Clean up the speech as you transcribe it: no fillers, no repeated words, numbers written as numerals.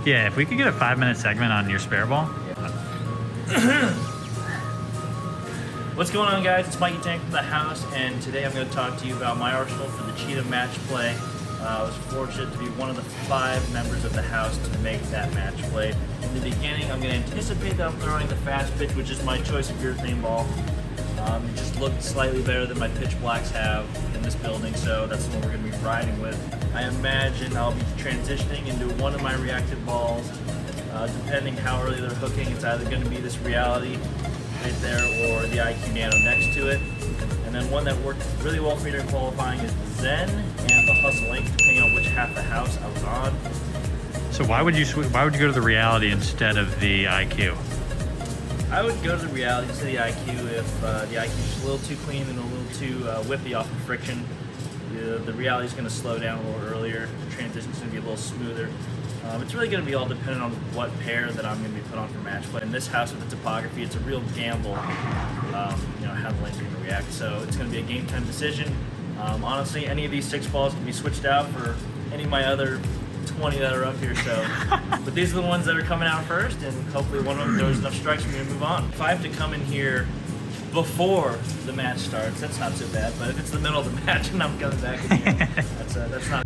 Yeah, if we could get a 5-minute segment on your spare ball. What's going on, guys? It's Mikey Tang from the house, and today I'm going to talk to you about my arsenal for the Cheetah match play. I was fortunate to be one of the 5 members of the house to make that match play. In the beginning, I'm going to anticipate that I'm throwing the fast pitch, which is my choice of urethane ball. It just looked slightly better than my pitch blacks have in this building, so that's the one we're going to be riding with. I imagine I'll be transitioning into one of my reactive balls. Depending how early they're hooking, it's either going to be this Reality right there or the IQ Nano next to it. And then one that worked really well for me during qualifying is the Zen and the Hustle Link, depending on which half of the house I was on. So why would you go to the Reality instead of the IQ? I would go to the Reality instead of the IQ if the IQ is a little too clean and a little too whippy off the friction. The Reality is going to slow down a little earlier. The transition is going to be a little smoother. It's really going to be all dependent on what pair that I'm going to be put on for match play. In this house with the topography, it's a real gamble, how the lane's going to react. So it's going to be a game time decision. Honestly, any of these 6 balls can be switched out for any of my other 20 that are up here. So, but these are the ones that are coming out first, and hopefully one of them throws enough strikes for me to move on. If I have to come in here before the match starts, that's not so bad. But if it's the middle of the match and I'm coming back in here, that's not.